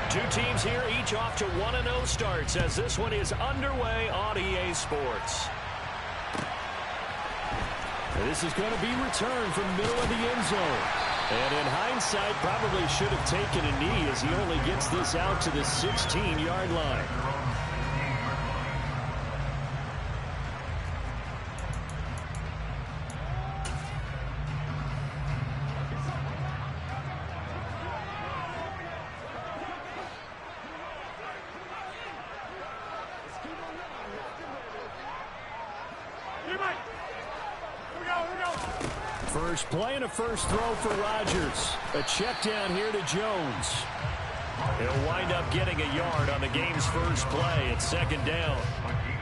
Two teams here, each off to 1-0 starts as this one is underway on EA Sports. This is going to be returned from the middle of the end zone. And in hindsight, probably should have taken a knee as he only gets this out to the 16-yard line. First play and a first throw for Rodgers. A check down here to Jones. He'll wind up getting a yard on the game's first play. It's second down.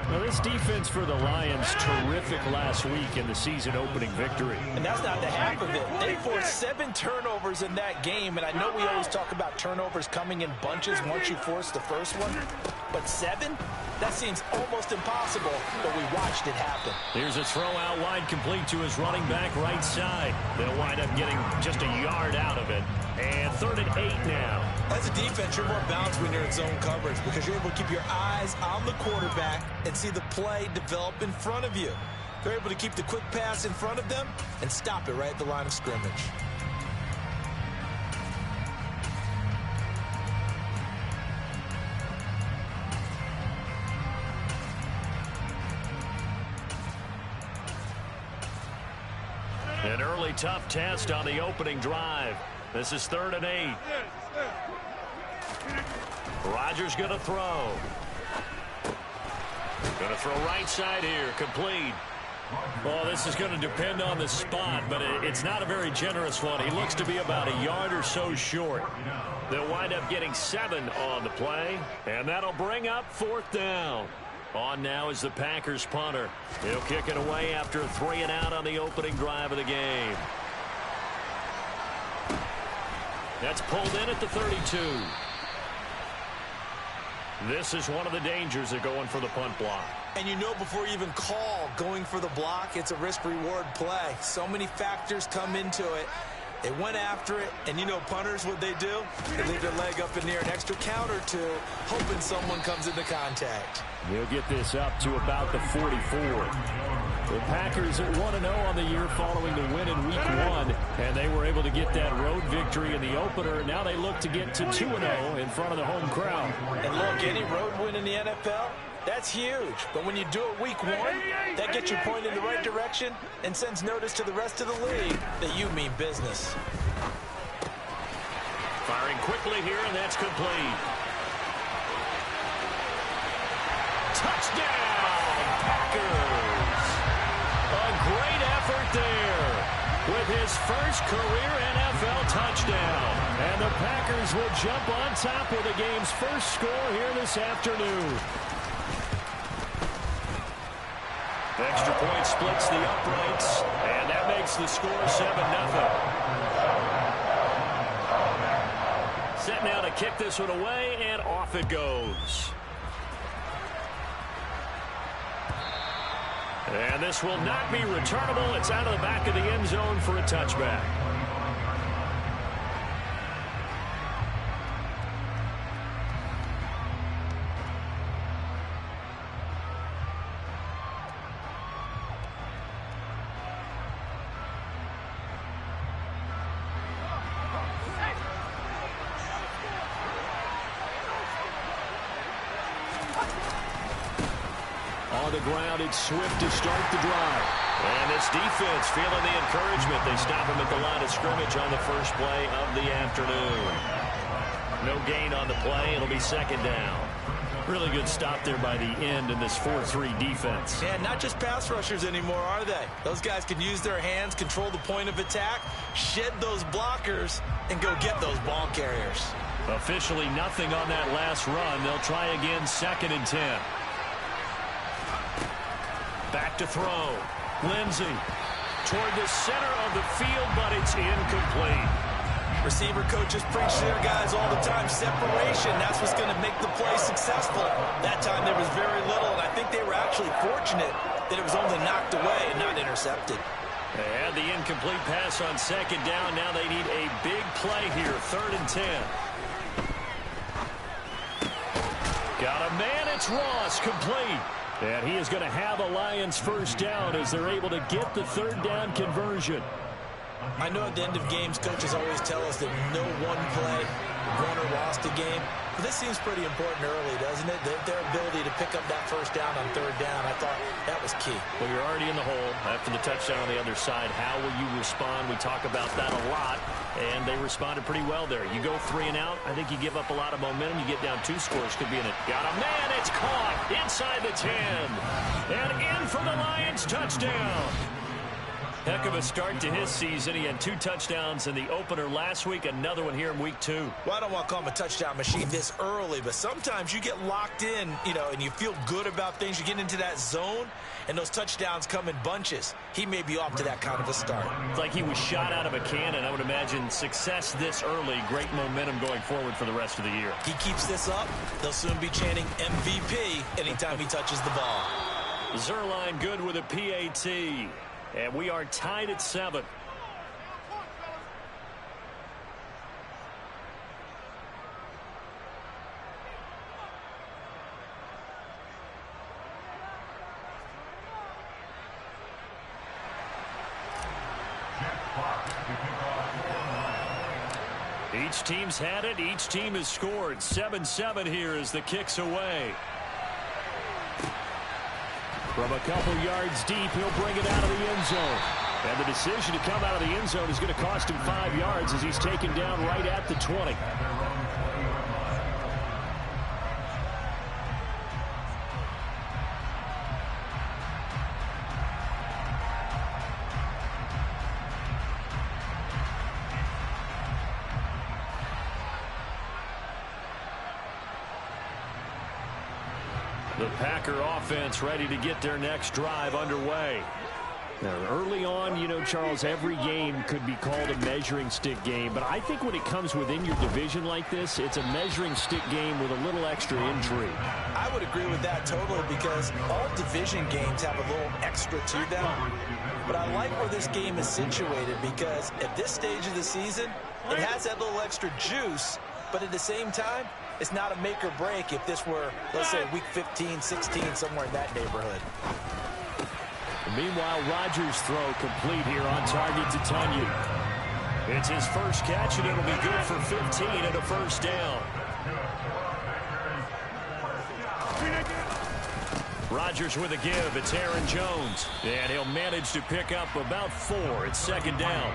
Now, this defense for the Lions, terrific last week in the season-opening victory. And that's not the half of it. They forced 7 turnovers in that game, and I know we always talk about turnovers coming in bunches once you force the first one. But 7? That seems almost impossible, but we watched it happen. Here's a throw out wide, complete to his running back right side. They'll wind up getting just a yard out of it. And 3rd and 8 now. As a defense, you're more balanced when you're in zone coverage because you're able to keep your eyes on the quarterback and see the play develop in front of you. They're able to keep the quick pass in front of them and stop it right at the line of scrimmage. An early tough test on the opening drive. This is 3rd and 8. Rodgers going to throw. Going to throw right side here. Complete. Well, this is going to depend on the spot, but it's not a very generous one. He looks to be about a yard or so short. They'll wind up getting 7 on the play, and that'll bring up 4th down. On now is the Packers punter. He'll kick it away after a 3 and out on the opening drive of the game. That's pulled in at the 32. This is one of the dangers of going for the punt block. And you know before you even call going for the block, it's a risk-reward play. So many factors come into it. They went after it, and you know punters, what they do? They leave their leg up in the air an extra count or two, hoping someone comes into contact. He'll get this up to about the 44. The Packers at 1-0 on the year following the win in Week 1, and they were able to get that road victory in the opener. Now they look to get to 2-0 in front of the home crowd. And look, any road win in the NFL, that's huge. But when you do it Week 1, that gets you pointed in the right direction and sends notice to the rest of the league that you mean business. Firing quickly here, and that's complete. Touchdown, Packers! A great effort there with his first career NFL touchdown. And the Packers will jump on top with the game's first score here this afternoon. Extra point splits the uprights, and that makes the score 7-0. Set now to kick this one away, and off it goes. And this will not be returnable. It's out of the back of the end zone for a touchback. On the ground, it's Swift to start the drive. And this defense feeling the encouragement. They stop him at the line of scrimmage on the first play of the afternoon. No gain on the play. It'll be second down. Really good stop there by the end in this 4-3 defense. Yeah, not just pass rushers anymore, are they? Those guys can use their hands, control the point of attack, shed those blockers, and go get those ball carriers. Officially nothing on that last run. They'll try again, 2nd and 10. Back to throw. Lindsey toward the center of the field, but it's incomplete. Receiver coaches preach to their guys all the time. Separation, that's what's going to make the play successful. That time there was very little, and I think they were actually fortunate that it was only knocked away and not intercepted. They had the incomplete pass on second down. Now they need a big play here, 3rd and 10. It's Ross, complete. And he is going to have a Lions first down as they're able to get the third down conversion. I know at the end of games, coaches always tell us that no one play won or lost a game. But this seems pretty important early, doesn't it? Their ability to pick up that first down on third down, I thought that was key. Well, you're already in the hole after the touchdown on the other side. How will you respond? We talk about that a lot, and they responded pretty well there. You go 3 and out, I think you give up a lot of momentum. You get down 2 scores, could be in it. Got a man, it's caught inside the 10. And in for the Lions touchdown. Heck of a start to his season. He had 2 touchdowns in the opener last week, another one here in week 2. Well, I don't want to call him a touchdown machine this early, but sometimes you get locked in, and you feel good about things. You get into that zone, and those touchdowns come in bunches. He may be off to that kind of a start. It's like he was shot out of a cannon. I would imagine success this early, great momentum going forward for the rest of the year. He keeps this up, they'll soon be chanting MVP anytime he touches the ball. Zerline good with a PAT. And we are tied at 7. Each team's had it. Each team has scored. 7-7 here as the kick's away. From a couple yards deep, he'll bring it out of the end zone. And the decision to come out of the end zone is going to cost him 5 yards as he's taken down right at the 20. The Packer offense ready to get their next drive underway. Now, early on, Charles, every game could be called a measuring stick game. But I think when it comes within your division like this, it's a measuring stick game with a little extra intrigue. I would agree with that totally because all division games have a little extra to them. But I like where this game is situated because at this stage of the season, it has that little extra juice. But at the same time, it's not a make or break if this were, let's say, week 15, 16, somewhere in that neighborhood. Meanwhile, Rodgers' throw complete here on target to Tunyon. It's his first catch, and it'll be good for 15 and a first down. Rodgers with a give. It's Aaron Jones. And he'll manage to pick up about 4. It's second down.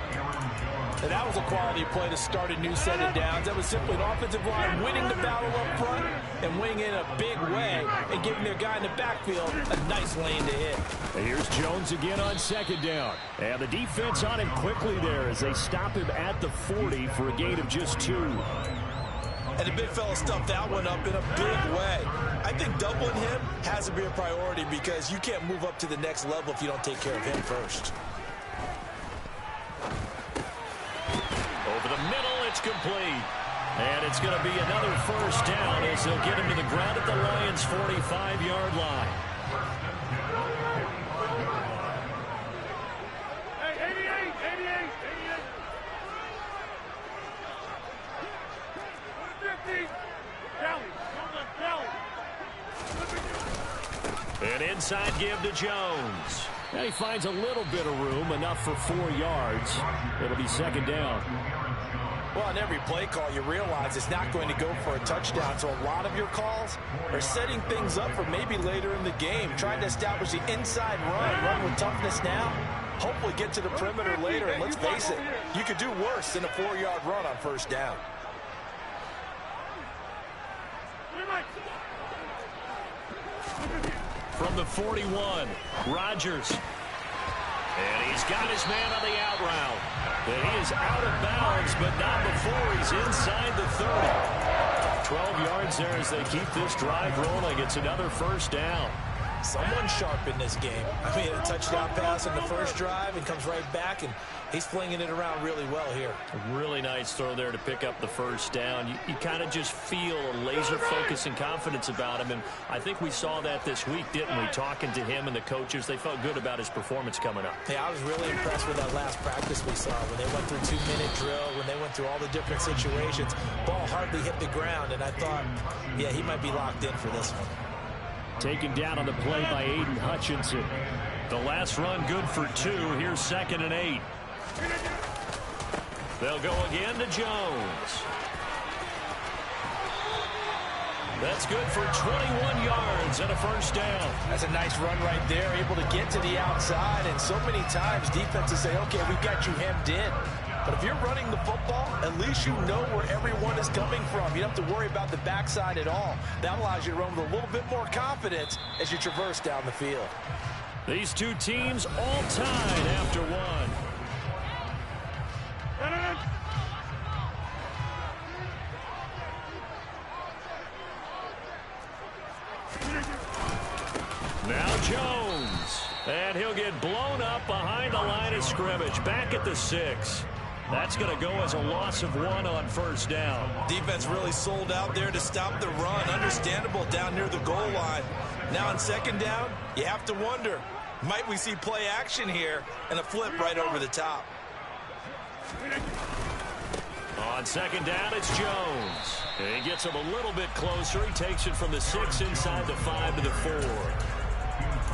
And that was a quality play to start a new set of downs. That was simply an offensive line winning the battle up front and winning in a big way and giving their guy in the backfield a nice lane to hit. And here's Jones again on second down. And the defense on him quickly there as they stop him at the 40 for a gain of just 2. And the big fella stuffed that one up in a big way. I think doubling him has to be a priority because you can't move up to the next level if you don't take care of him first. Over the middle, it's complete. And it's going to be another first down as they'll get him to the ground at the Lions' 45-yard line. An inside give to Jones. And he finds a little bit of room, enough for 4 yards. It'll be second down. Well, on every play call, you realize it's not going to go for a touchdown. So a lot of your calls are setting things up for maybe later in the game, trying to establish the inside run with toughness now. Hopefully get to the perimeter later. And let's face it, you could do worse than a 4-yard run on first down. From the 41, Rodgers. And he's got his man on the out route. And he is out of bounds, but not before he's inside the 30. 12 yards there as they keep this drive rolling. It's another first down. Someone sharp in this game. I mean, a touchdown pass on the first drive and comes right back, and he's flinging it around really well here. A really nice throw there to pick up the first down. You kind of just feel a laser focus and confidence about him, and I think we saw that this week, didn't we? Talking to him and the coaches, they felt good about his performance coming up. Yeah, I was really impressed with that last practice we saw when they went through 2-minute drill, when they went through all the different situations. Ball hardly hit the ground, and I thought, yeah, he might be locked in for this one. Taken down on the play by Aiden Hutchinson. The last run good for 2. Here's 2nd and 8. They'll go again to Jones. That's good for 21 yards and a first down. That's a nice run right there, able to get to the outside. And so many times defenses say, okay, we've got you hemmed in. But if you're running the football, at least you know where everyone is coming from. You don't have to worry about the backside at all. That allows you to run with a little bit more confidence as you traverse down the field. These two teams all tied after one. Now Jones. And he'll get blown up behind the line of scrimmage. Back at the 6. That's going to go as a loss of 1 on first down. Defense really sold out there to stop the run. Understandable down near the goal line. Now on 2nd down, you have to wonder, might we see play action here and a flip right over the top? On 2nd down, it's Jones. And he gets him a little bit closer. He takes it from the 6 inside the 5 to the 4.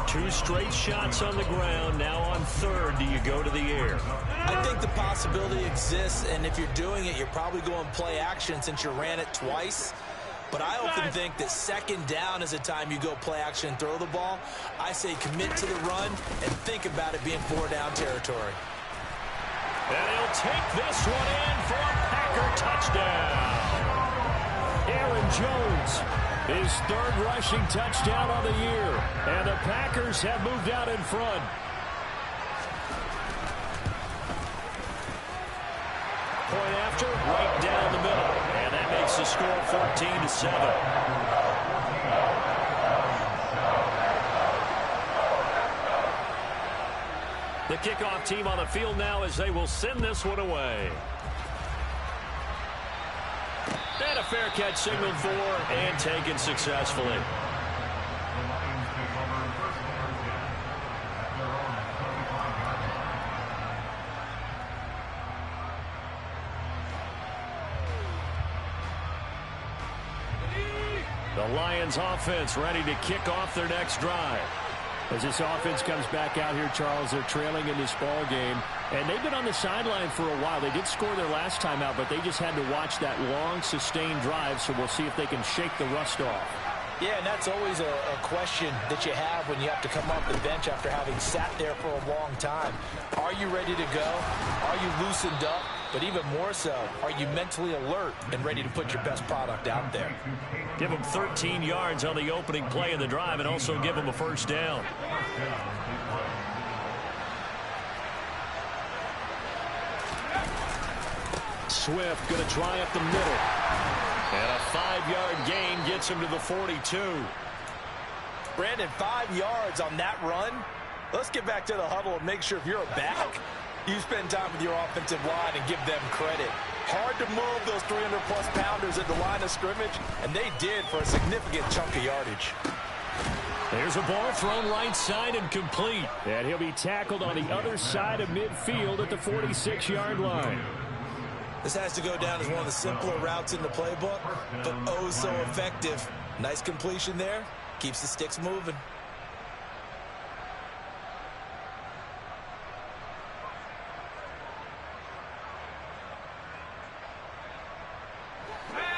2 straight shots on the ground. Now on 3rd, do you go to the air? I think the possibility exists, and if you're doing it, you're probably going play action since you ran it twice. But I often think that 2nd down is a time you go play action and throw the ball. I say commit to the run and think about it being 4-down territory. And he'll take this one in for a Packer touchdown. Aaron Jones, his 3rd rushing touchdown of the year. And the Packers have moved out in front. Point after, right down the middle. And that makes the score 14-7. The kickoff team on the field now as they will send this one away. And a fair catch signaled for and taken successfully. The Lions offense ready to kick off their next drive. As this offense comes back out here, Charles, they're trailing in this ball game. And they've been on the sideline for a while. They did score their last time out, but they just had to watch that long, sustained drive. So we'll see if they can shake the rust off. Yeah, and that's always a question that you have when you have to come off the bench after having sat there for a long time. Are you ready to go? Are you loosened up? But even more so, are you mentally alert and ready to put your best product out there? Give them 13 yards on the opening play of the drive and also give them a first down. Swift going to try up the middle. And a 5-yard gain gets him to the 42. Brandon, 5 yards on that run. Let's get back to the huddle and make sure if you're a back, you spend time with your offensive line and give them credit. Hard to move those 300-plus pounders at the line of scrimmage, and they did for a significant chunk of yardage. There's a ball thrown right side and complete. And he'll be tackled on the other side of midfield at the 46-yard line. This has to go down as one of the simpler routes in the playbook, but oh so effective. Nice completion there. Keeps the sticks moving.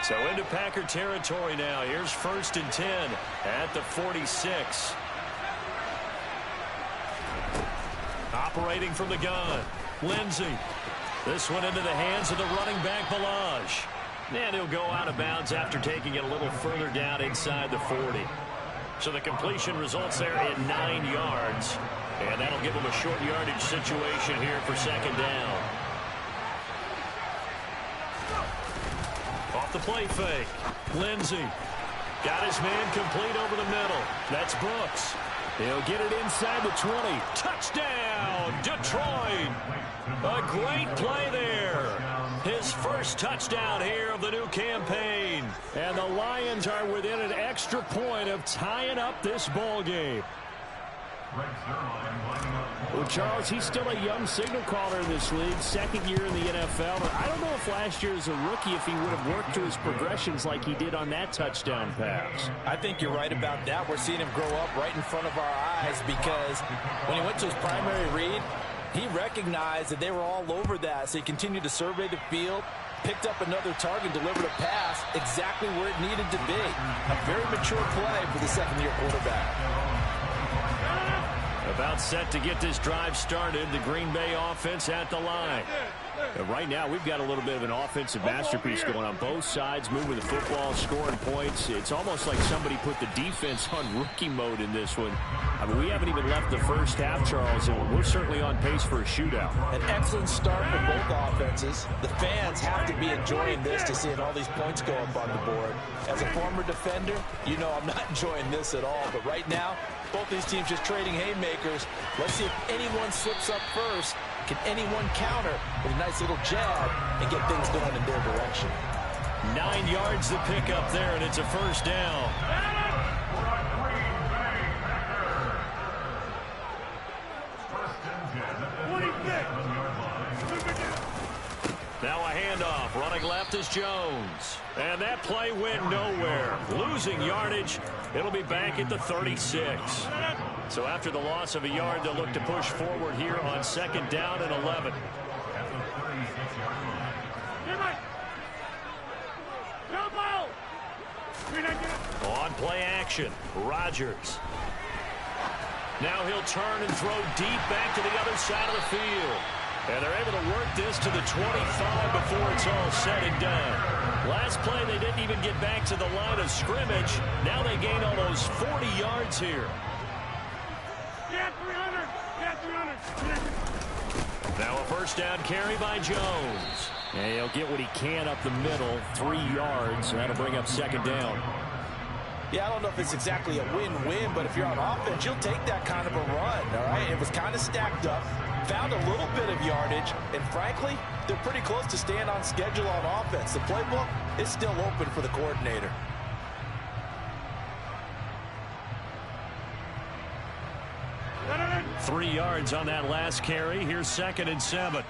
So into Packer territory now. Here's 1st and 10 at the 46. Operating from the gun, Lindsey. This one into the hands of the running back, Balaj. And he'll go out of bounds after taking it a little further down inside the 40. So the completion results there in 9 yards. And that'll give him a short yardage situation here for 2nd down. Off the play fake. Lindsey got his man complete over the middle. That's Brooks. He'll get it inside the 20. Touchdown, Detroit. A great play there. His first touchdown here of the new campaign. And the Lions are within an extra point of tying up this ball game. Well, Charles, he's still a young signal caller in this league, second year in the NFL. I don't know if last year as a rookie, if he would have worked through his progressions like he did on that touchdown pass. I think you're right about that. We're seeing him grow up right in front of our eyes because when he went to his primary read, he recognized that they were all over that, so he continued to survey the field, picked up another target, delivered a pass exactly where it needed to be. A very mature play for the second-year quarterback. About set to get this drive started, the Green Bay offense at the line. And right now, we've got a little bit of an offensive masterpiece going on both sides, moving the football, scoring points. It's almost like somebody put the defense on rookie mode in this one. I mean, we haven't even left the first half, Charles, and we're certainly on pace for a shootout. An excellent start for both offenses. The fans have to be enjoying this to seeing all these points go up on the board. As a former defender, you know I'm not enjoying this at all. But right now, both these teams just trading haymakers. Let's see if anyone slips up first. Can anyone counter with a nice little jab and get things going in their direction? 9 yards to pick up there, and it's a first down. Now a handoff. Running left is Jones. And that play went nowhere. Losing yardage. It'll be back at the 36. So after the loss of a yard, they'll look to push forward here on second down and 11. On play action, Rodgers. Now he'll turn and throw deep back to the other side of the field. And they're able to work this to the 25 before it's all said and done. Last play, they didn't even get back to the line of scrimmage. Now they gain almost 40 yards here. Now a first down carry by Jones. And he'll get what he can up the middle, 3 yards. That'll bring up second down. Yeah, I don't know if it's exactly a win-win, but if you're on offense, you'll take that kind of a run, all right? It was kind of stacked up, found a little bit of yardage, and frankly, they're pretty close to staying on schedule on offense. The playbook is still open for the coordinator. Three yards on that last carry. Here's second and 7.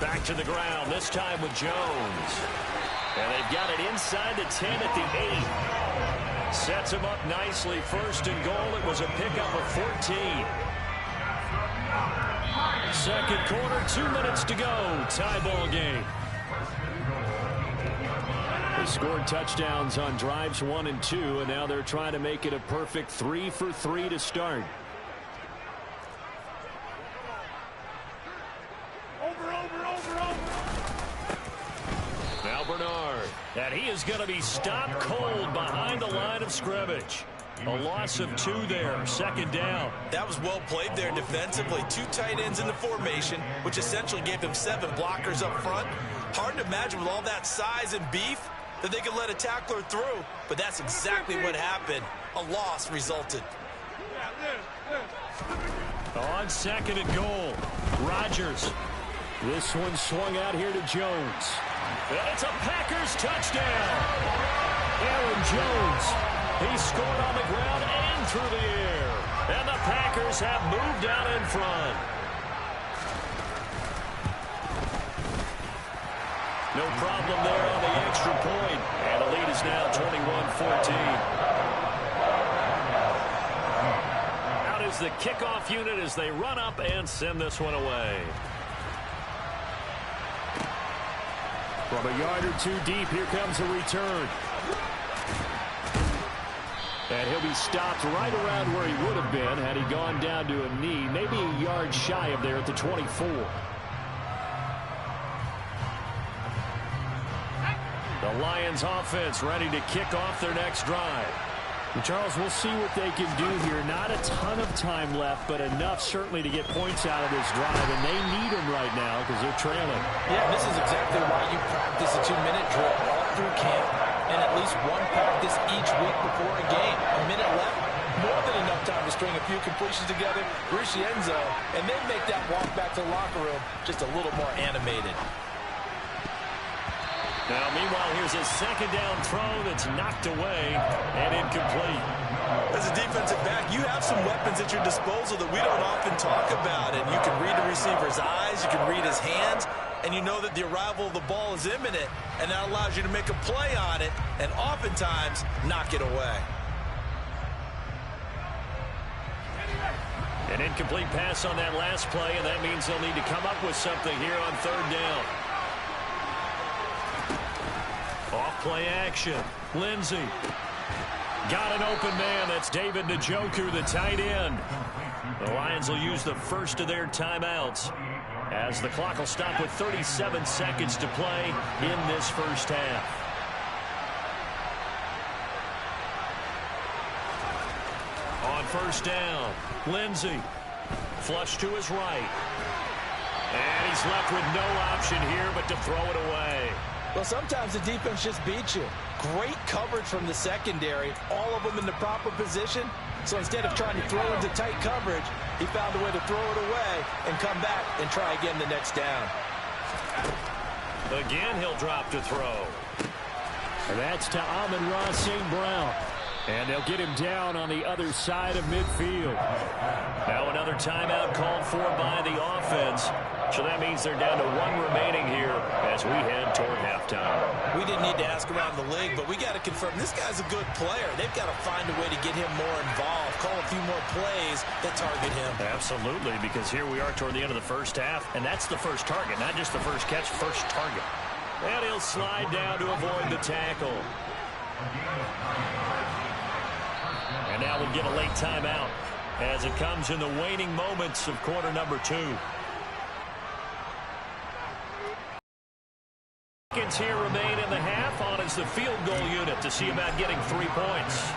Back to the ground, this time with Jones. And they've got it inside the 10 at the 8. Sets him up nicely. First and goal. It was a pickup of 14. Second quarter, 2 minutes to go. Tie ball game. They scored touchdowns on drives 1 and 2, and now they're trying to make it a perfect 3 for 3 to start. Now Bernard, and he is going to be stopped cold behind the line of scrimmage. A loss of 2 there, second down. That was well played there defensively. 2 tight ends in the formation, which essentially gave them 7 blockers up front. Hard to imagine with all that size and beef that they could let a tackler through, but that's exactly what happened. A loss resulted. On second and goal, Rodgers. This one swung out here to Jones. And it's a Packers touchdown. Aaron Jones. He scored on the ground and through the air. And the Packers have moved out in front. No problem there on the extra point. And the lead is now 21-14. Out is the kickoff unit as they run up and send this one away. From a yard or 2 deep, here comes a return. And he'll be stopped right around where he would have been had he gone down to a knee, maybe a yard shy of there at the 24. The Lions offense ready to kick off their next drive. And Charles, we'll see what they can do here. Not a ton of time left, but enough certainly to get points out of this drive, and they need them right now because they're trailing. Yeah, this is exactly why you practice a 2-minute drill all through camp and at least one practice each week before a game. A minute left, more than enough time to string a few completions together, reach the end zone, and then make that walk back to the locker room just a little more animated. Now, meanwhile, here's a second down throw that's knocked away and incomplete. As a defensive back, you have some weapons at your disposal that we don't often talk about. And you can read the receiver's eyes, you can read his hands, and you know that the arrival of the ball is imminent, and that allows you to make a play on it and oftentimes knock it away. An incomplete pass on that last play, and that means they'll need to come up with something here on third down. Off-play action. Lindsey. Got an open man. That's David Njoku, the tight end. The Lions will use the first of their timeouts as the clock will stop with 37 seconds to play in this first half. On first down, Lindsey. Flush to his right. And he's left with no option here but to throw it away. Well, sometimes the defense just beats you. Great coverage from the secondary, all of them in the proper position. So instead of trying to throw into tight coverage, he found a way to throw it away and come back and try again the next down. Again, he'll drop to throw. And that's to Amon-Ra St. Brown. And they'll get him down on the other side of midfield. Now another timeout called for by the offense. So that means they're down to one remaining here as we head toward halftime. We didn't need to ask around the league, but we got to confirm this guy's a good player. They've got to find a way to get him more involved, call a few more plays that target him. Absolutely, because here we are toward the end of the first half, and that's the first target, not just the first catch, first target. And he'll slide down to avoid the tackle. And now we'll get a late timeout as it comes in the waning moments of quarter number 2. Seconds here remain in the half. On is the field goal unit to see about getting 3 points.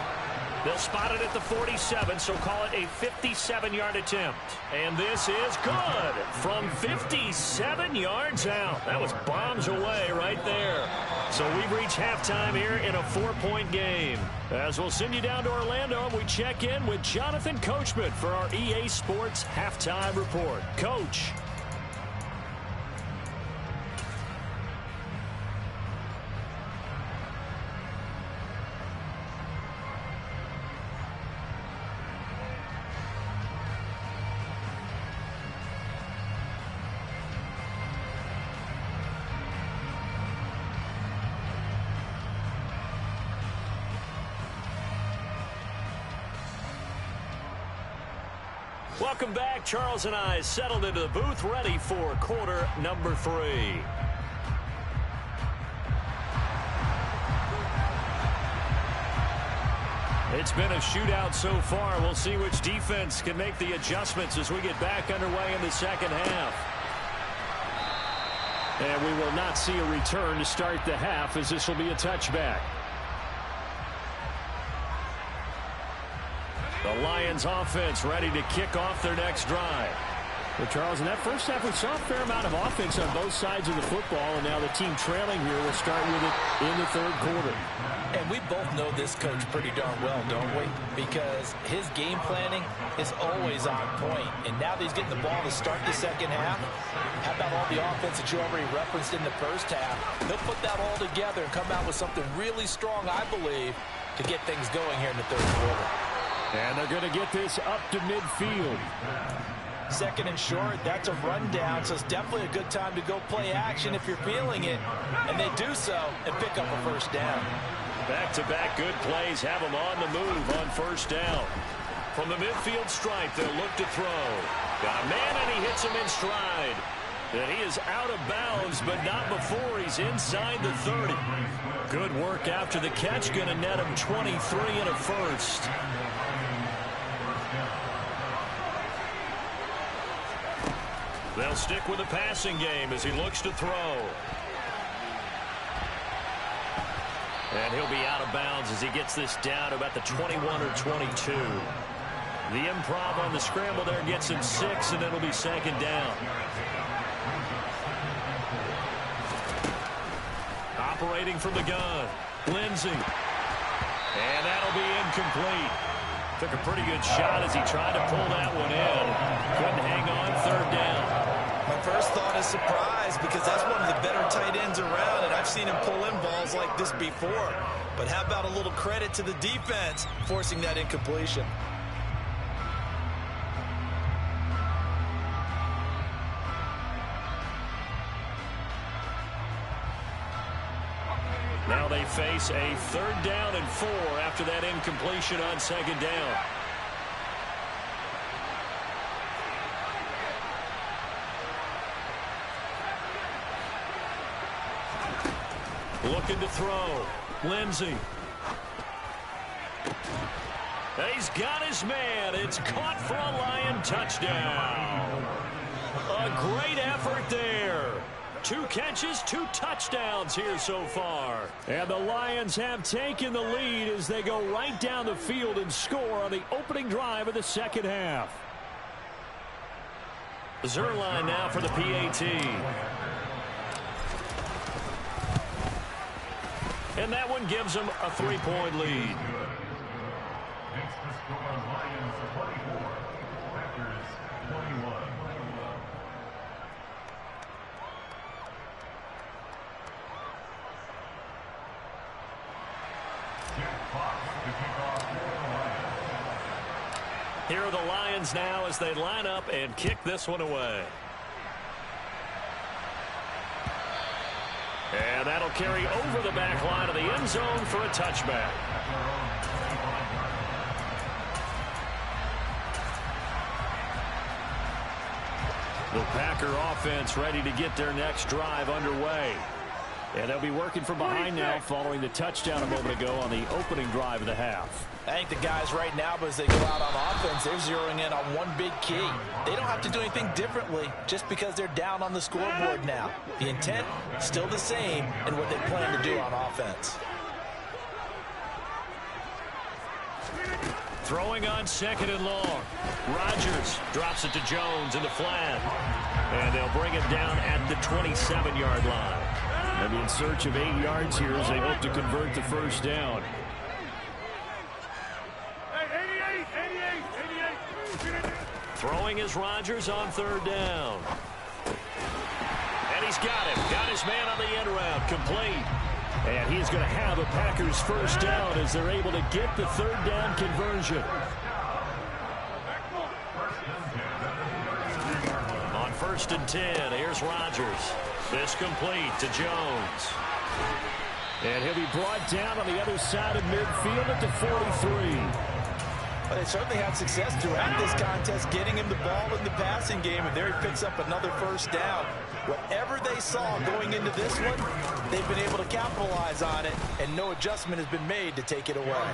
They'll spot it at the 47, so call it a 57-yard attempt. And this is good from 57 yards out. That was bombs away right there. So we've reached halftime here in a 4-point game. As we'll send you down to Orlando, we check in with Jonathan Coachman for our EA Sports Halftime Report. Coach. Welcome back. Charles and I settled into the booth, ready for quarter number 3. It's been a shootout so far. We'll see which defense can make the adjustments as we get back underway in the second half. And we will not see a return to start the half, as this will be a touchback. The Lions offense ready to kick off their next drive. Well, Charles, in that first half, we saw a fair amount of offense on both sides of the football, and now the team trailing here will start with it in the third quarter. And we both know this coach pretty darn well, don't we? Because his game planning is always on point. And now that he's getting the ball to start the second half, how about all the offense that you already referenced in the first half? He'll put that all together and come out with something really strong, I believe, to get things going here in the third quarter. And they're going to get this up to midfield. Second and short, that's a rundown, so it's definitely a good time to go play action if you're feeling it. And they do so and pick up a first down. Back-to-back good plays have them on the move on first down. From the midfield stripe, they'll look to throw. Got a man, and he hits him in stride. And he is out of bounds, but not before he's inside the 30. Good work after the catch, going to net him 23 and a first. They'll stick with the passing game as he looks to throw. And he'll be out of bounds as he gets this down to about the 21 or 22. The improv on the scramble there gets him 6, and it'll be second down. Operating from the gun, Lindsey. And that'll be incomplete. Took a pretty good shot as he tried to pull that one in. Couldn't hang on, third down. My first thought is surprise, because that's one of the better tight ends around, and I've seen him pull in balls like this before. But how about a little credit to the defense forcing that incompletion? Now they face a 3rd down and 4 after that incompletion on 2nd down. Looking to throw. Lindsey. He's got his man. It's caught for a Lion touchdown. A great effort there. 2 catches, 2 touchdowns here so far. And the Lions have taken the lead as they go right down the field and score on the opening drive of the 2nd half. Zerline now for the PAT. And that one gives them a 3-point lead. Next to score, Lions 24, Packers 21. Here are the Lions now as they line up and kick this one away. And that'll carry over the back line of the end zone for a touchback. The Packer offense ready to get their next drive underway. And they'll be working from behind now following the touchdown a moment ago on the opening drive of the half. I think the guys right now, as they go out on offense, they're zeroing in on one big key. They don't have to do anything differently just because they're down on the scoreboard now. The intent, still the same in what they plan to do on offense. Throwing on 2nd and long. Rodgers drops it to Jones in the flat. And they'll bring him down at the 27-yard line. And in search of 8 yards here as they hope to convert the 1st down. Throwing is Rodgers on 3rd down. And he's got him. Got his man on the end route. Complete. And he's going to have a Packers 1st down as they're able to get the 3rd down conversion. On 1st and 10, here's Rodgers. This complete to Jones. And he'll be brought down on the other side of midfield at the 43. Well, they certainly had success throughout this contest getting him the ball in the passing game, and there he picks up another 1st down. Whatever they saw going into this one, they've been able to capitalize on it, and no adjustment has been made to take it away.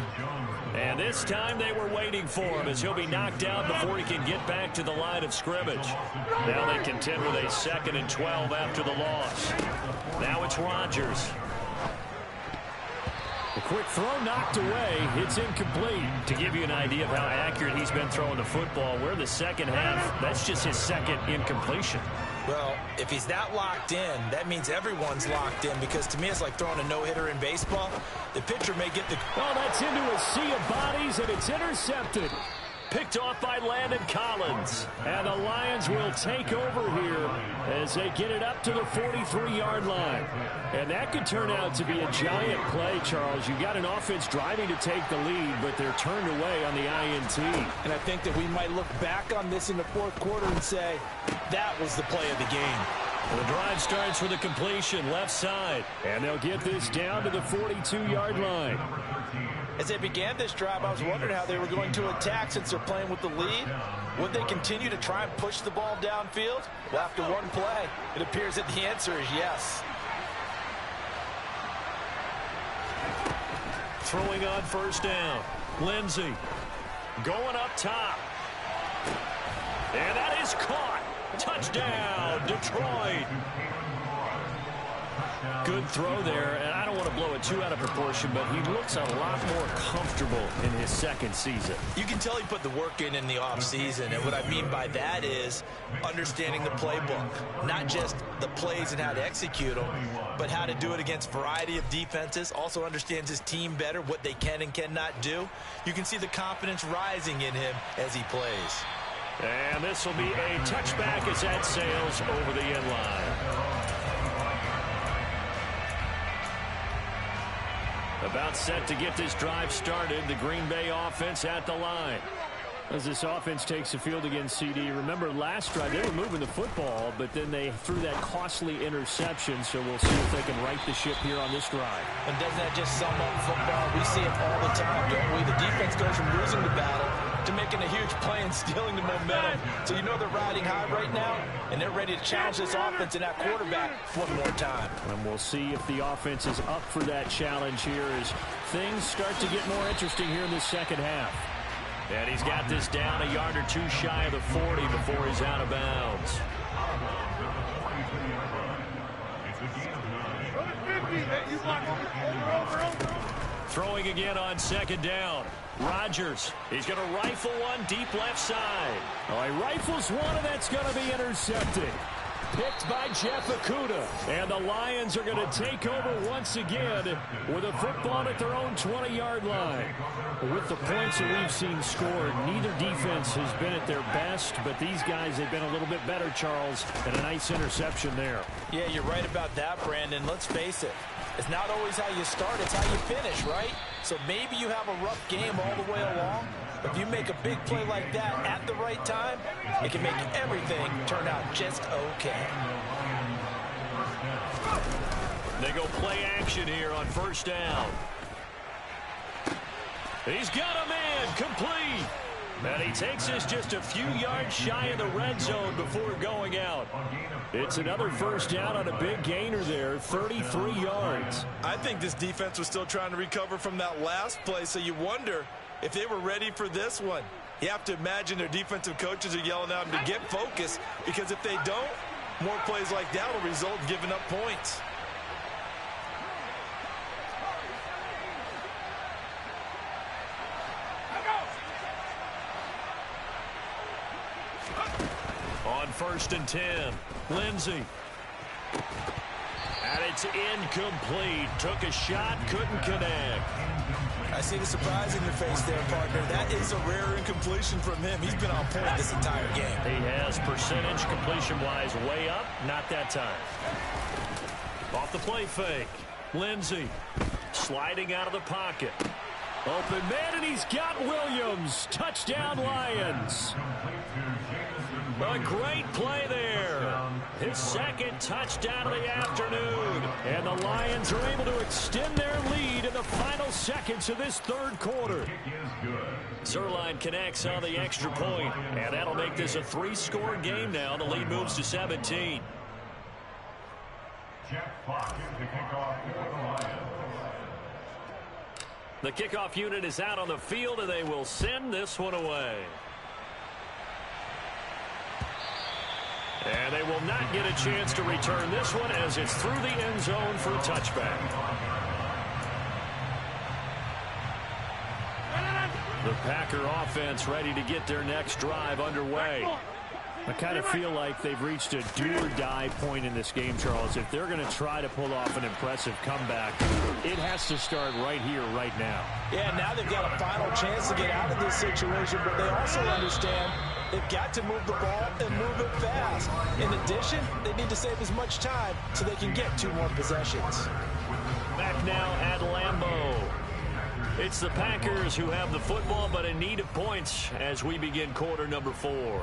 And this time they were waiting for him as he'll be knocked out before he can get back to the line of scrimmage. Now they contend with a 2nd and 12 after the loss. Now it's Rodgers. A quick throw knocked away. It's incomplete. To give you an idea of how accurate he's been throwing the football, we're in the 2nd half. That's just his 2nd incompletion. Well, if he's that locked in, that means everyone's locked in, because to me it's like throwing a no-hitter in baseball. The pitcher may get the... Oh, that's into a sea of bodies, and it's intercepted. Picked off by Landon Collins. And the Lions will take over here as they get it up to the 43-yard line. And that could turn out to be a giant play, Charles. You got an offense driving to take the lead, but they're turned away on the INT. And I think that we might look back on this in the 4th quarter and say, that was the play of the game. The drive starts with a completion left side. And they'll get this down to the 42-yard line. As they began this drive, I was wondering how they were going to attack since they're playing with the lead. Would they continue to try and push the ball downfield? Well, after one play, it appears that the answer is yes. Throwing on 1st down. Lindsey going up top. And that is caught. Touchdown, Detroit. Good throw there, and I don't want to blow it too out of proportion, but he looks a lot more comfortable in his 2nd season. You can tell he put the work in the offseason, and what I mean by that is understanding the playbook. Not just the plays and how to execute them, but how to do it against a variety of defenses. Also understands his team better, what they can and cannot do. You can see the confidence rising in him as he plays. And this will be a touchback as that sails over the end line. About set to get this drive started. The Green Bay offense at the line. As this offense takes the field against CD, remember last drive they were moving the football, but then they threw that costly interception, so we'll see if they can right the ship here on this drive. And doesn't that just sum up football? We see it all the time, don't we? The defense goes from losing the battle to making a huge play and stealing the momentum. So you know they're riding high right now, and they're ready to challenge this offense and that quarterback one more time. And we'll see if the offense is up for that challenge here as things start to get more interesting here in the second half. And he's got this down a yard or two shy of the 40 before he's out of bounds. Throwing again on second down. Rodgers, he's going to rifle one deep left side. Oh, he rifles one, and that's going to be intercepted. Picked by Jeff Okudah. And the Lions are going to take over once again with a football at their own 20-yard line. With the points that we've seen scored, neither defense has been at their best, but these guys have been a little bit better, Charles, and a nice interception there. Yeah, you're right about that, Brandon. Let's face it. It's not always how you start, it's how you finish, right? So maybe you have a rough game all the way along. If you make a big play like that at the right time, it can make everything turn out just okay. They go play action here on first down. He's got a man, complete. And he takes us just a few yards shy of the red zone before going out. It's another first down on a big gainer there, 33 yards. I think this defense was still trying to recover from that last play, so you wonder if they were ready for this one. You have to imagine their defensive coaches are yelling at them to get focused, because if they don't, more plays like that will result in giving up points. On first and 10, Lindsey. And it's incomplete. Took a shot, couldn't connect. I see the surprise in your face there, partner. That is a rare incompletion from him. He's been on point this entire game. He has percentage completion-wise way up. Not that time. Off the play fake. Lindsey sliding out of the pocket. Open man, and he's got Williams. Touchdown, Lions. A great play there. His second touchdown of the afternoon. And the Lions are able to extend their lead in the final seconds of this third quarter. Zerline connects on the extra point, and that'll make this a three-score game now. The lead moves to 17. Jeff Fox, the kickoff for the Lions. The kickoff unit is out on the field, and they will send this one away. And they will not get a chance to return this one as it's through the end zone for a touchback. The Packer offense ready to get their next drive underway. I kind of feel like they've reached a do-or-die point in this game, Charles. If they're going to try to pull off an impressive comeback, it has to start right here, right now. Yeah, now they've got a final chance to get out of this situation, but they also understand they've got to move the ball and move it fast. In addition, they need to save as much time so they can get two more possessions. Back now at Lambeau. It's the Packers who have the football, but in need of points as we begin quarter number 4.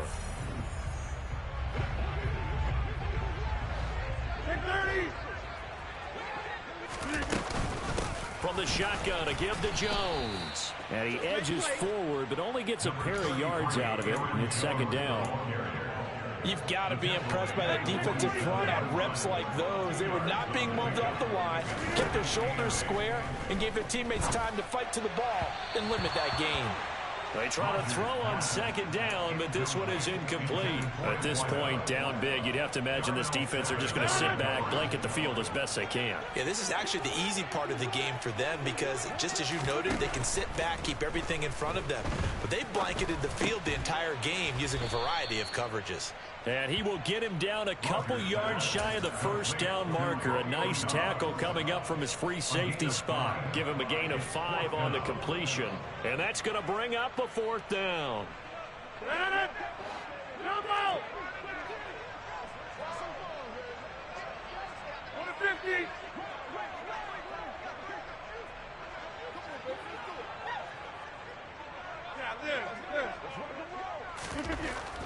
From the shotgun, a give to Jones. And he edges forward, but only gets a pair of yards out of it. It's second down. You've got to be impressed by that defensive front on reps like those. They were not being moved off the line, kept their shoulders square, and gave their teammates time to fight to the ball and limit that gain. They try to throw on second down, but this one is incomplete. At this point, down big, you'd have to imagine this defense are just going to sit back, blanket the field as best they can. Yeah, this is actually the easy part of the game for them because, just as you noted, they can sit back, keep everything in front of them. But they blanketed the field the entire game using a variety of coverages. And he will get him down a couple yards shy of the first down marker. A nice tackle coming up from his free safety spot. Give him a gain of 5 on the completion. And that's going to bring up a fourth down.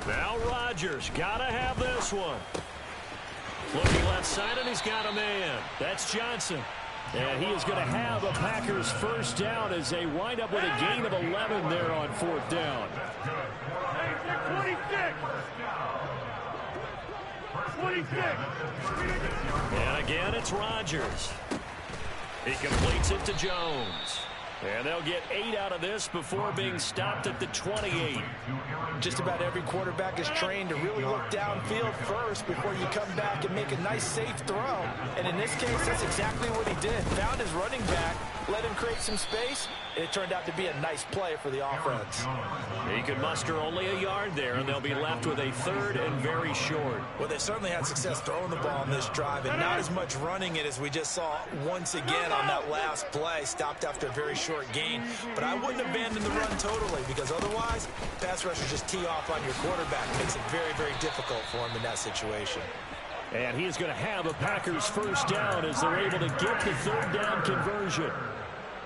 Now Rodgers got to have this one. Looking left side, and he's got a man. That's Johnson. And he is going to have a Packers first down as they wind up with a gain of 11 there on fourth down. 26. And again, it's Rodgers. He completes it to Jones. And they'll get 8 out of this before being stopped at the 28. Just about every quarterback is trained to really look downfield first before you come back and make a nice, safe throw. And in this case, that's exactly what he did. Found his running back, let him create some space, and it turned out to be a nice play for the offense. He could muster only a yard there, and they'll be left with a third and very short. Well, they certainly had success throwing the ball on this drive, and not as much running it as we just saw once again on that last play. Stopped after a very short gain. But I wouldn't abandon the run totally, because otherwise, pass rushers just tee off on your quarterback. Makes it very, very difficult for him in that situation. And he is going to have a Packers first down as they're able to get the third down conversion.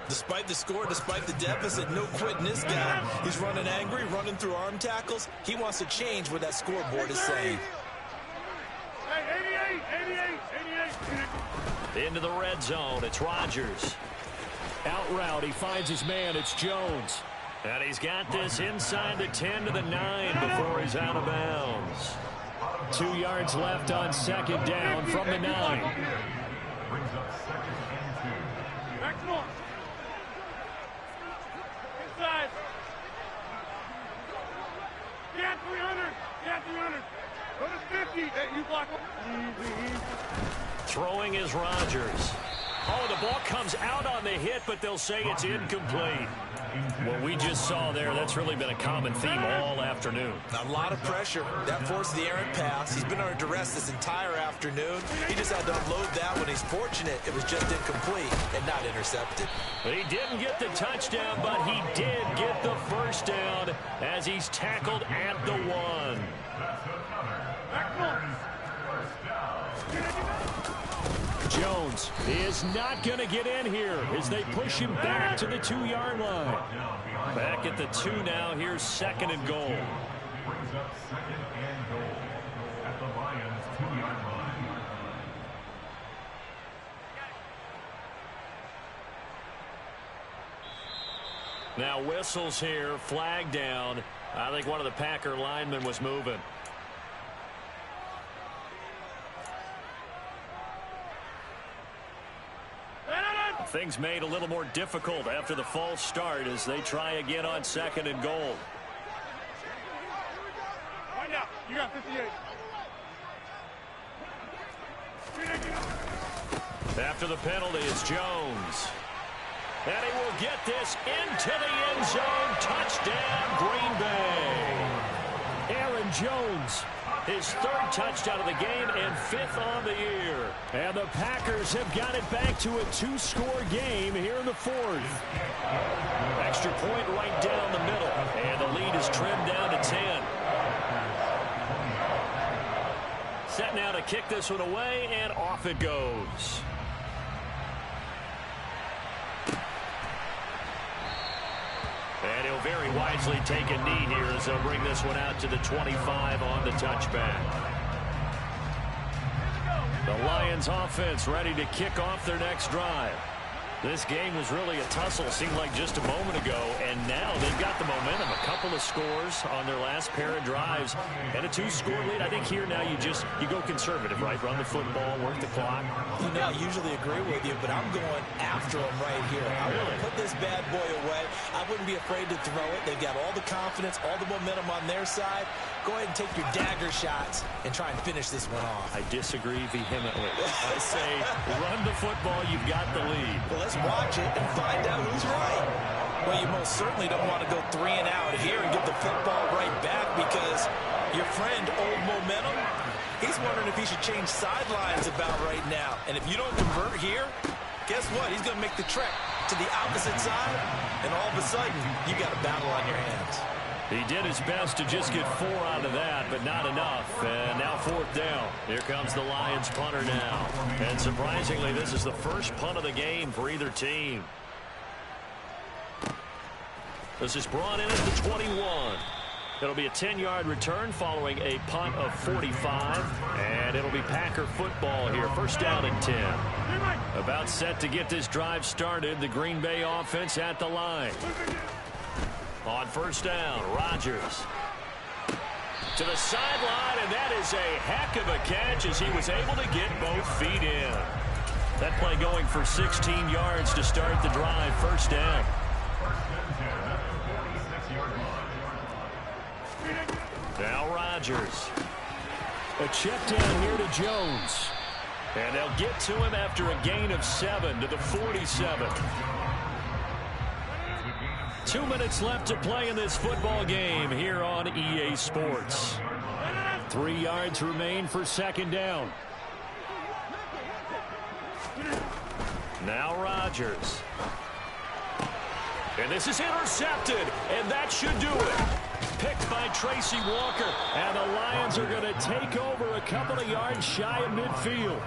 Despite the score, despite the deficit, no quitting this guy. He's running angry, running through arm tackles. He wants to change what that scoreboard is saying. Hey, 88. Into the red zone, it's Rodgers. Out route, he finds his man, it's Jones. And he's got this inside the 10 to the 9 before he's out of bounds. 2 yards left on second down from the 9. Brings up second and 2. Back more. Inside. Yeah, 300. Yeah, 300. Go to 50. Hey, you block. Easy. Throwing is Rodgers. Oh, the ball comes out on the hit, but they'll say it's incomplete. What we just saw there, that's really been a common theme all afternoon. A lot of pressure. That forced the errant pass. He's been under duress this entire afternoon. He just had to unload that one. He's fortunate it was just incomplete and not intercepted. But he didn't get the touchdown, but he did get the first down as he's tackled at the 1. Jones is not going to get in here as they push him back to the 2-yard line. Back at the 2 now. Here's second and goal. Brings up second and goal at the Lions' 2-yard line. Now whistles here, flag down. I think one of the Packer linemen was moving. Things made a little more difficult after the false start as they try again on second and goal. Right now, you got 58. After the penalty, it's Jones. And he will get this into the end zone. Touchdown, Green Bay. Aaron Jones, his 3rd touchdown of the game and 5th on the year. And the Packers have got it back to a 2-score game here in the 4th. Extra point right down the middle. And the lead is trimmed down to 10. Set now to kick this one away, and off it goes. And he'll very wisely take a knee here as they'll bring this one out to the 25 on the touchback. The Lions offense ready to kick off their next drive. This game was really a tussle, seemed like just a moment ago, and now they've got the momentum. A couple of scores on their last pair of drives, and a 2-score lead. I think here now you go conservative, right? Run the football, work the clock. You know, I usually agree with you, but I'm going after him right here. I want to put this bad boy away. I wouldn't be afraid to throw it. They've got all the confidence, all the momentum on their side. Go ahead and take your dagger shots and try and finish this one off. I disagree vehemently. I say run the football, you've got the lead. Well, let's watch it and find out who's right. Well, you most certainly don't want to go 3 and out here and get the football right back, because your friend, Old Momentum, he's wondering if he should change sidelines about right now. And if you don't convert here, guess what? He's going to make the trek to the opposite side, and all of a sudden, you got a battle on your hands. He did his best to just get 4 out of that, but not enough. And now 4th down. Here comes the Lions punter now. And surprisingly, this is the first punt of the game for either team. This is brought in at the 21. It'll be a 10-yard return following a punt of 45. And it'll be Packer football here. First down and 10. About set to get this drive started. The Green Bay offense at the line. On first down, Rodgers to the sideline, and that is a heck of a catch as he was able to get both feet in. That play going for 16 yards to start the drive. First down. Now Rodgers. A check down here to Jones. And they'll get to him after a gain of 7 to the 47. 2 minutes left to play in this football game here on EA Sports. 3 yards remain for second down. Now Rodgers. And this is intercepted, and that should do it. Picked by Tracy Walker, and the Lions are going to take over a couple of yards shy of midfield.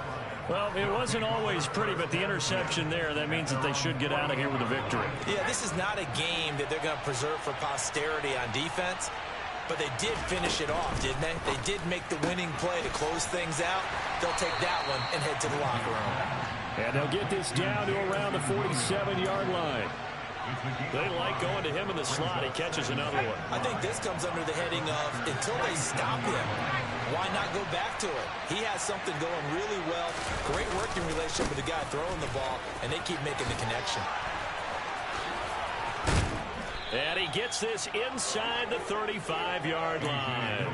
Well, it wasn't always pretty, but the interception there, that means that they should get out of here with a victory. Yeah, this is not a game that they're going to preserve for posterity on defense, but they did finish it off, didn't they? They did make the winning play to close things out. They'll take that one and head to the locker room. And they'll get this down to around the 47-yard line. They like going to him in the slot. He catches another one. I think this comes under the heading of until they stop him, why not go back to it? He has something going really well. Great working relationship with the guy throwing the ball, and they keep making the connection. And he gets this inside the 35-yard line.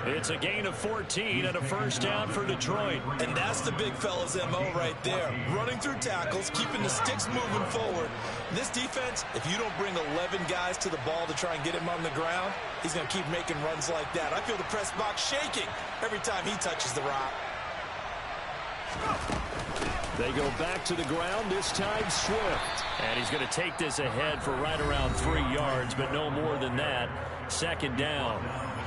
It's a gain of 14 and a first down for Detroit. And that's the big fella's MO right there. Running through tackles, keeping the sticks moving forward. This defense, if you don't bring 11 guys to the ball to try and get him on the ground, he's going to keep making runs like that. I feel the press box shaking every time he touches the rock. They go back to the ground, this time Swift. And he's going to take this ahead for right around 3 yards, but no more than that. Second down.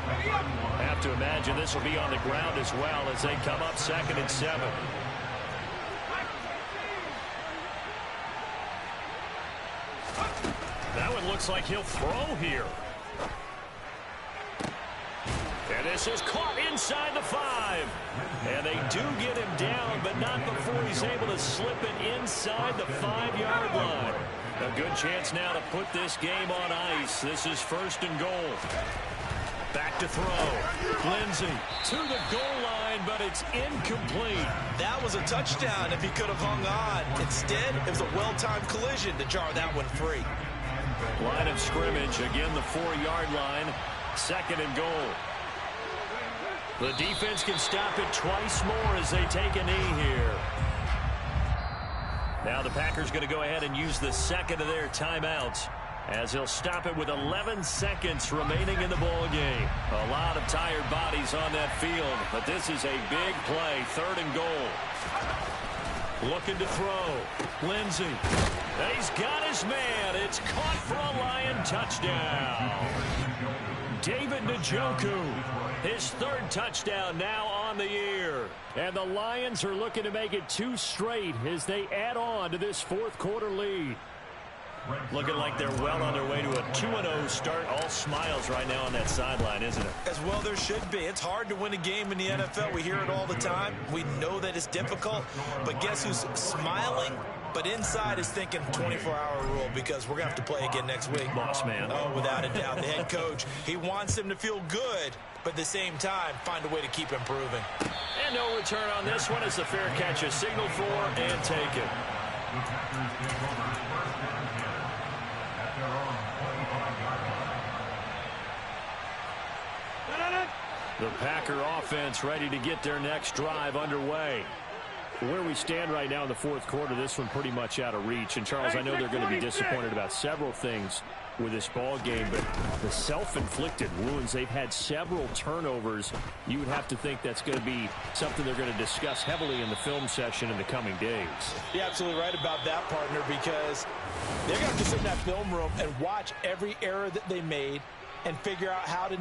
I have to imagine this will be on the ground as well as they come up 2nd and 7. That one looks like he'll throw here. And this is caught inside the 5. And they do get him down, but not before he's able to slip it inside the 5-yard line. A good chance now to put this game on ice. This is 1st and goal. Back to throw. Lindsey to the goal line, but it's incomplete. That was a touchdown if he could have hung on. Instead, it was a well-timed collision to jar that one free. Line of scrimmage, again the 4-yard line. 2nd and goal. The defense can stop it twice more as they take a knee here. Now the Packers going to go ahead and use the second of their timeouts, as he'll stop it with 11 seconds remaining in the ball game. A lot of tired bodies on that field, but this is a big play. 3rd and goal. Looking to throw. Lindsey. He's got his man. It's caught for a Lion touchdown. David Njoku. His 3rd touchdown now on the year. And the Lions are looking to make it 2 straight as they add on to this 4th quarter lead. Looking like they're well on their way to a 2-0 start. All smiles right now on that sideline, isn't it? As well there should be. It's hard to win a game in the NFL. We hear it all the time. We know that it's difficult. But guess who's smiling? But inside is thinking 24-hour rule, because we're going to have to play again next week. Boss man. Oh, without a doubt. The head coach, he wants him to feel good, but at the same time, find a way to keep improving. And no return on this one as the fair catch is signaled for and taken. The Packer offense ready to get their next drive underway. Where we stand right now in the 4th quarter, this one pretty much out of reach. And, Charles, I know they're going to be disappointed about several things with this ball game, but the self-inflicted wounds, they've had several turnovers. You would have to think that's going to be something they're going to discuss heavily in the film session in the coming days. You're absolutely right about that, partner, because they're going to have to sit in that film room and watch every error that they made and figure out how to